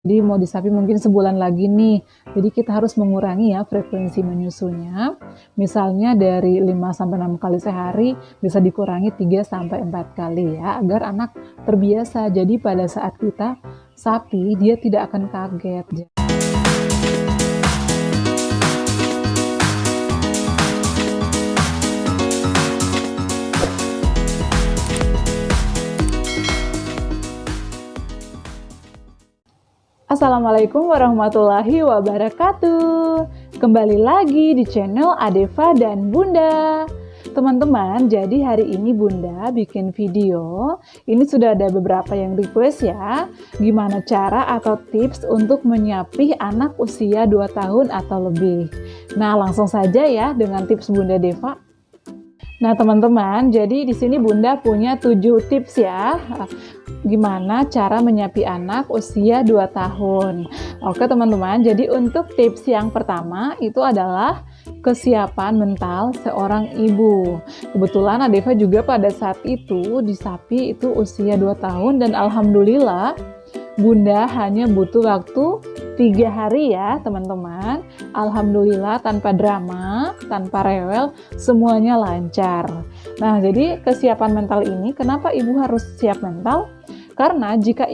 Jadi mau disapi mungkin sebulan lagi nih. Jadi kita harus mengurangi ya frekuensi menyusunya. Misalnya dari 5 sampai 6 kali sehari bisa dikurangi 3 sampai 4 kali ya agar anak terbiasa. Jadi pada saat kita sapi dia tidak akan kaget. Assalamualaikum warahmatullahi wabarakatuh. Kembali lagi di channel Adeva dan Bunda. Teman-teman, jadi hari ini Bunda bikin video. Ini sudah ada beberapa yang request ya. Gimana cara atau tips untuk menyapih anak usia 2 tahun atau lebih. Nah, langsung saja ya dengan tips Bunda Deva. Nah, teman-teman, jadi di sini Bunda punya 7 tips ya. Gimana cara menyapi anak usia 2 tahun. Oke teman-teman, jadi untuk tips yang pertama itu adalah kesiapan mental seorang ibu. Kebetulan Adeva juga pada saat itu disapi itu usia 2 tahun dan alhamdulillah Bunda hanya butuh waktu 3 hari ya teman-teman. Alhamdulillah tanpa drama, tanpa rewel, semuanya lancar. Nah, jadi kesiapan mental ini kenapa ibu harus siap mental? Karena jika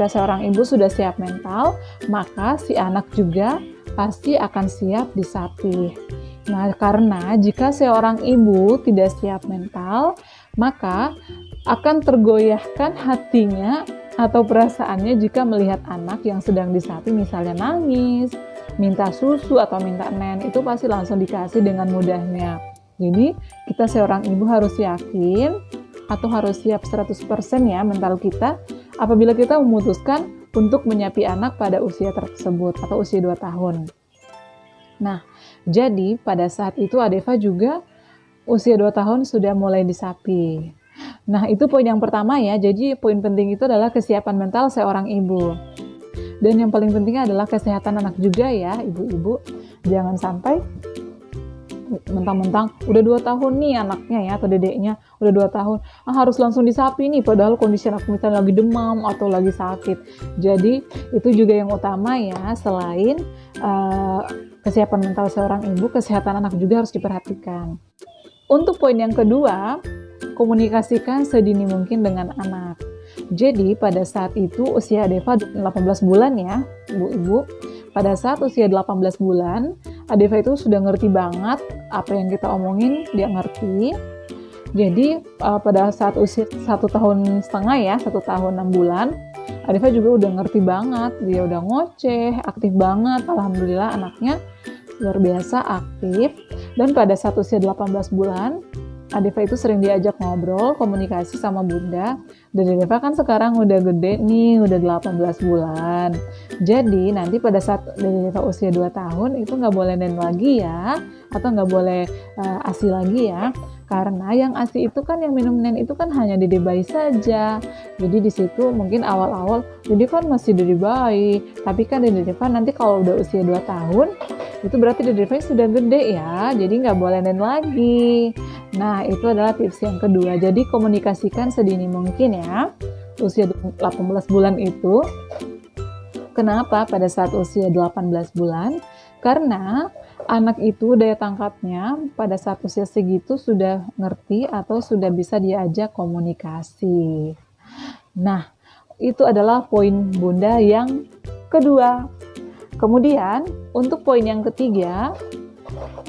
seorang ibu sudah siap mental, maka si anak juga pasti akan siap disapih. Nah, karena jika seorang ibu tidak siap mental, maka akan tergoyahkan hatinya atau perasaannya jika melihat anak yang sedang disapih misalnya nangis, minta susu atau minta nen, itu pasti langsung dikasih dengan mudahnya. Jadi, kita seorang ibu harus yakin atau harus siap 100% ya mental kita apabila kita memutuskan untuk menyapi anak pada usia tersebut atau usia 2 tahun. Nah, jadi pada saat itu Adeva juga usia 2 tahun sudah mulai disapi. Nah, itu poin yang pertama ya. Jadi poin penting itu adalah kesiapan mental seorang ibu. Dan yang paling penting adalah kesehatan anak juga ya, ibu-ibu. Jangan sampai mentang-mentang udah 2 tahun nih anaknya ya atau dedeknya udah 2 tahun harus langsung disapi nih padahal kondisi anak misalnya lagi demam atau lagi sakit. Jadi itu juga yang utama ya, selain kesiapan mental seorang ibu, kesehatan anak juga harus diperhatikan. Untuk poin yang kedua, komunikasikan sedini mungkin dengan anak. Jadi pada saat itu usia Adeva 18 bulan ya ibu-ibu. Pada saat usia 18 bulan, Adeva itu sudah ngerti banget apa yang kita omongin, dia ngerti. Jadi pada saat usia 1,5 tahun ya, 1 tahun 6 bulan, Adeva juga udah ngerti banget, dia udah ngoceh, aktif banget. Alhamdulillah anaknya luar biasa aktif. Dan pada saat usia 18 bulan, Adeva itu sering diajak ngobrol, komunikasi sama Bunda. Dan Adeva kan sekarang udah gede nih, udah 18 bulan. Jadi nanti pada saat Adeva usia 2 tahun itu nggak boleh nen lagi ya, atau nggak boleh ASI lagi ya. Karena yang ASI itu kan, yang minum nen itu kan hanya dede bayi saja. Jadi di situ mungkin awal-awal dede kan masih dede bayi. Tapi kan dede Adeva nanti kalau udah usia 2 tahun, itu berarti dede Adeva sudah gede ya. Jadi nggak boleh nen lagi. Nah, itu adalah tips yang kedua. Jadi komunikasikan sedini mungkin ya. Usia 18 bulan itu. Kenapa pada saat usia 18 bulan? Karena anak itu daya tangkapnya pada saat usia segitu sudah ngerti atau sudah bisa diajak komunikasi. Nah, itu adalah poin Bunda yang kedua. Kemudian, untuk poin yang ketiga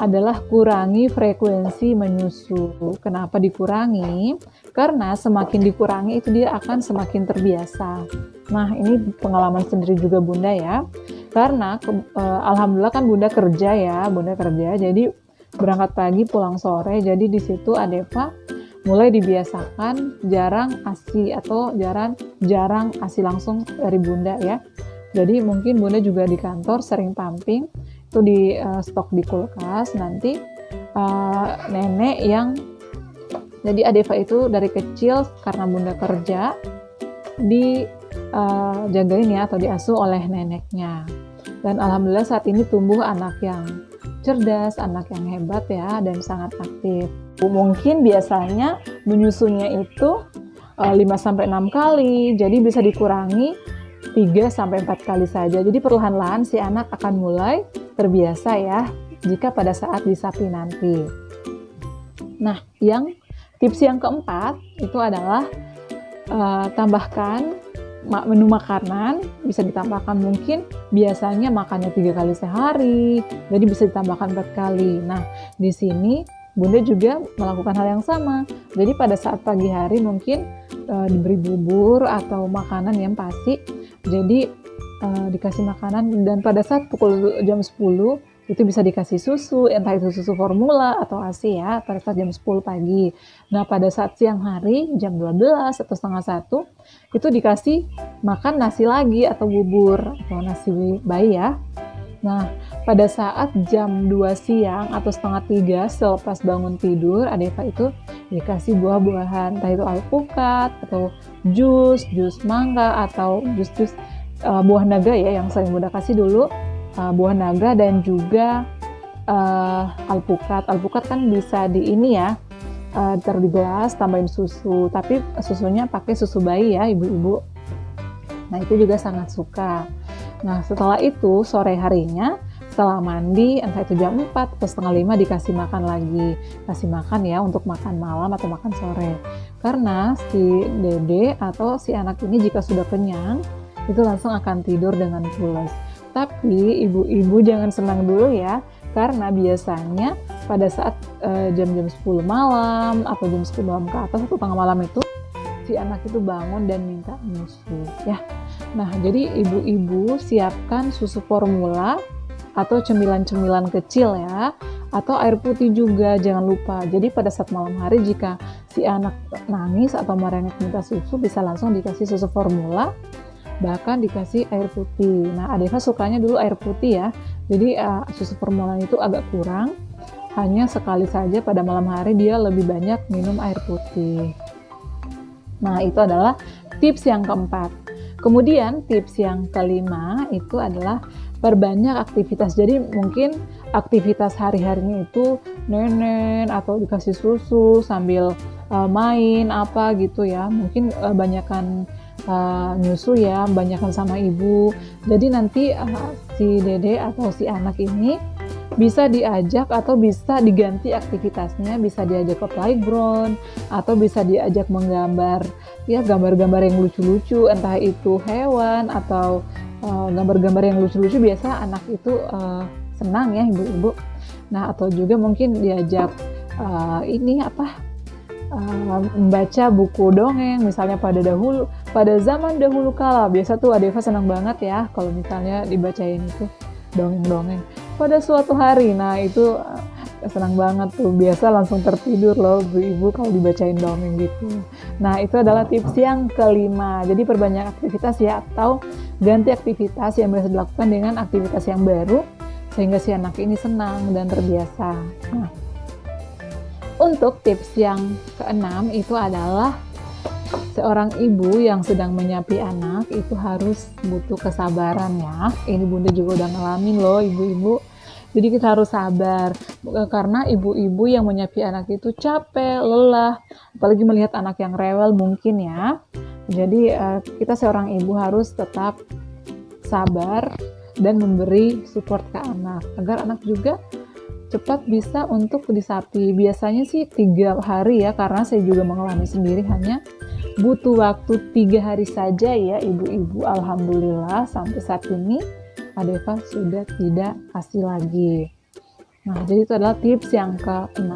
adalah kurangi frekuensi menyusu. Kenapa dikurangi? Karena semakin dikurangi itu dia akan semakin terbiasa. Nah, ini pengalaman sendiri juga Bunda ya. Karena alhamdulillah kan Bunda kerja ya, jadi berangkat pagi pulang sore. Jadi di situ Adeva mulai dibiasakan jarang ASI atau jarang ASI langsung dari Bunda ya. Jadi mungkin Bunda juga di kantor sering pumping, itu di stok di kulkas. Nanti nenek yang jadi Adeva itu dari kecil karena Bunda kerja dijagain ya atau diasuh oleh neneknya. Dan alhamdulillah saat ini tumbuh anak yang cerdas, anak yang hebat ya dan sangat aktif. Mungkin biasanya menyusunya itu 5-6 kali, jadi bisa dikurangi 3-4 kali saja. Jadi perlahan-lahan si anak akan mulai terbiasa ya jika pada saat disapi nanti. Nah, tips yang keempat itu adalah tambahkan menu makanan, bisa ditambahkan mungkin biasanya makannya 3 kali sehari, jadi bisa ditambahkan 4 kali. Nah, di sini Bunda juga melakukan hal yang sama. Jadi pada saat pagi hari mungkin diberi bubur atau makanan yang pasti, jadi dikasih makanan, dan pada saat pukul jam 10 itu bisa dikasih susu, entah itu susu formula atau ASI ya, pada saat jam 10 pagi. Nah, pada saat siang hari, jam 12 atau setengah 1, itu dikasih makan nasi lagi atau bubur, atau nasi bayi ya. Nah, pada saat jam 2 siang atau setengah 3 selepas bangun tidur, Adeva itu dikasih buah-buahan, entah itu alpukat, atau jus mangga, atau jus buah naga ya, yang sering Bunda kasih dulu. Buah naga dan juga alpukat. Alpukat kan bisa di ini ya, taruh di gelas, tambahin susu, tapi susunya pakai susu bayi ya ibu-ibu. Nah, itu juga sangat suka. Nah, setelah itu sore harinya setelah mandi, entah itu jam 4 atau setengah 5 dikasih makan lagi. Kasih makan ya untuk makan malam atau makan sore. Karena si dede atau si anak ini jika sudah kenyang, itu langsung akan tidur dengan pulas. Tapi ibu-ibu jangan senang dulu ya, karena biasanya pada saat jam-jam 10 malam atau jam 10 malam ke atas atau tengah malam itu si anak itu bangun dan minta susu ya. Nah, jadi ibu-ibu siapkan susu formula atau cemilan-cemilan kecil ya, atau air putih juga jangan lupa. Jadi pada saat malam hari jika si anak nangis atau merengek minta susu, bisa langsung dikasih susu formula, bahkan dikasih air putih. Nah, Adeva sukanya dulu air putih ya, jadi susu formula itu agak kurang, hanya sekali saja pada malam hari dia lebih banyak minum air putih. Nah, itu adalah tips yang keempat. Kemudian tips yang kelima itu adalah perbanyak aktivitas. Jadi mungkin aktivitas hari-harinya itu nenen atau dikasih susu sambil main apa gitu ya, mungkin banyakan nyusu ya, banyakan sama ibu. Jadi nanti si dede atau si anak ini bisa diajak atau bisa diganti aktivitasnya, bisa diajak ke playground atau bisa diajak menggambar ya, gambar-gambar yang lucu-lucu, entah itu hewan atau gambar-gambar yang lucu-lucu. Biasa anak itu senang ya ibu-ibu. Nah, atau juga mungkin diajak membaca buku dongeng, misalnya pada zaman dahulu kala. Biasa tuh Adeva senang banget ya kalau misalnya dibacain itu dongeng-dongeng pada suatu hari. Nah, itu senang banget tuh, biasa langsung tertidur loh ibu-ibu kalau dibacain dongeng gitu. Nah, itu adalah tips yang kelima. Jadi perbanyak aktivitas ya, atau ganti aktivitas yang biasa dilakukan dengan aktivitas yang baru sehingga si anak ini senang dan terbiasa. Nah, untuk tips yang keenam itu adalah seorang ibu yang sedang menyapi anak itu harus butuh kesabaran ya. Ini Bunda juga udah ngalamin loh ibu-ibu. Jadi kita harus sabar, karena ibu-ibu yang menyapi anak itu capek, lelah, apalagi melihat anak yang rewel mungkin ya. Jadi kita seorang ibu harus tetap sabar dan memberi support ke anak, agar anak juga cepat bisa untuk disapi. Biasanya sih 3 hari ya, karena saya juga mengalami sendiri, hanya butuh waktu 3 hari saja ya ibu-ibu. Alhamdulillah sampai saat ini Adeva sudah tidak kasih lagi. Nah, jadi itu adalah tips yang ke-6.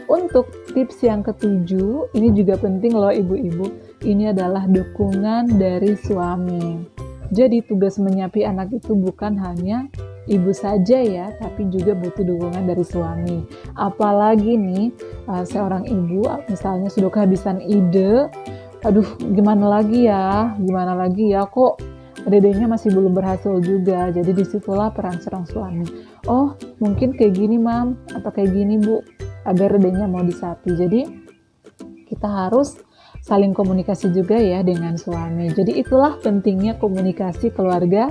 Untuk tips yang ke-7, ini juga penting loh ibu-ibu. Ini adalah dukungan dari suami. Jadi tugas menyapi anak itu bukan hanya ibu saja ya, tapi juga butuh dukungan dari suami. Apalagi nih seorang ibu misalnya sudah kehabisan ide, aduh gimana lagi ya, kok dedenya masih belum berhasil juga. Jadi disitulah peran seorang suami. Oh, mungkin kayak gini mam, atau kayak gini bu, agar dedenya mau disapi. Jadi kita harus saling komunikasi juga ya dengan suami. Jadi itulah pentingnya komunikasi keluarga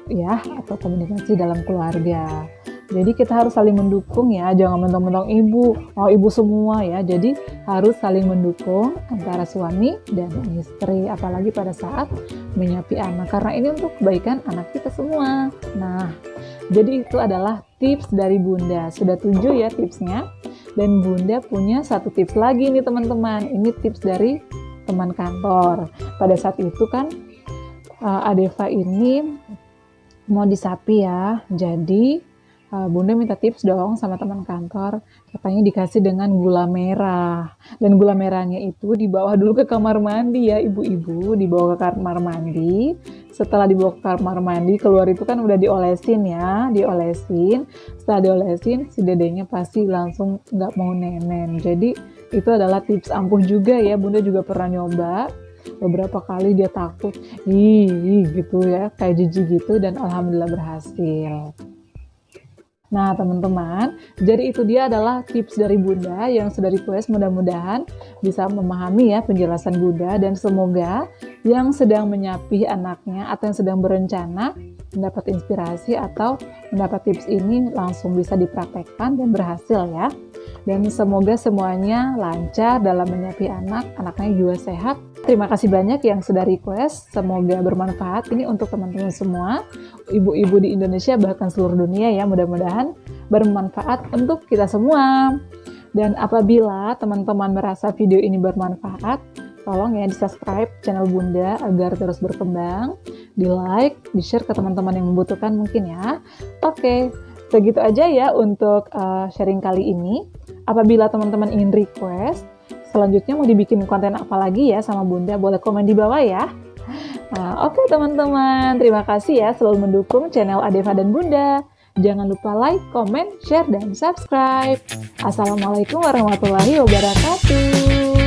ya, atau komunikasi dalam keluarga. Jadi kita harus saling mendukung ya, jangan mentang-mentang ibu, mau ibu semua ya. Jadi harus saling mendukung antara suami dan istri, apalagi pada saat menyuapi anak, karena ini untuk kebaikan anak kita semua. Nah, jadi itu adalah tips dari Bunda. Sudah 7 ya tipsnya. Dan Bunda punya satu tips lagi nih teman-teman. Ini tips dari teman kantor. Pada saat itu kan Adeva ini mau disapi ya. Jadi Bunda minta tips dong sama teman kantor, katanya dikasih dengan gula merah. Dan gula merahnya itu dibawa dulu ke kamar mandi ya ibu-ibu, dibawa ke kamar mandi. Setelah dibawa ke kamar mandi, keluar itu kan udah diolesin ya, diolesin. Setelah diolesin, si dedenya pasti langsung nggak mau nenen. Jadi itu adalah tips ampuh juga ya, Bunda juga pernah nyoba. Beberapa kali dia takut, gitu ya, kayak jijik gitu, dan alhamdulillah berhasil. Nah teman-teman, jadi itu dia adalah tips dari Bunda yang sudah request. Mudah-mudahan bisa memahami ya penjelasan Bunda, dan semoga yang sedang menyapi anaknya atau yang sedang berencana mendapat inspirasi atau mendapat tips ini langsung bisa dipraktekkan dan berhasil ya. Dan semoga semuanya lancar dalam menyapi anak, anaknya juga sehat. Terima kasih banyak yang sudah request, semoga bermanfaat ini untuk teman-teman semua, ibu-ibu di Indonesia bahkan seluruh dunia ya, mudah-mudahan bermanfaat untuk kita semua. Dan apabila teman-teman merasa video ini bermanfaat, tolong ya di-subscribe channel Bunda agar terus berkembang, di-like, di-share ke teman-teman yang membutuhkan mungkin ya. Oke, segitu aja ya untuk sharing kali ini. Apabila teman-teman ingin request, selanjutnya mau dibikin konten apa lagi ya sama Bunda, boleh komen di bawah ya. Nah, oke teman-teman, terima kasih ya selalu mendukung channel Adeva dan Bunda. Jangan lupa like, comment, share, dan subscribe. Assalamualaikum warahmatullahi wabarakatuh.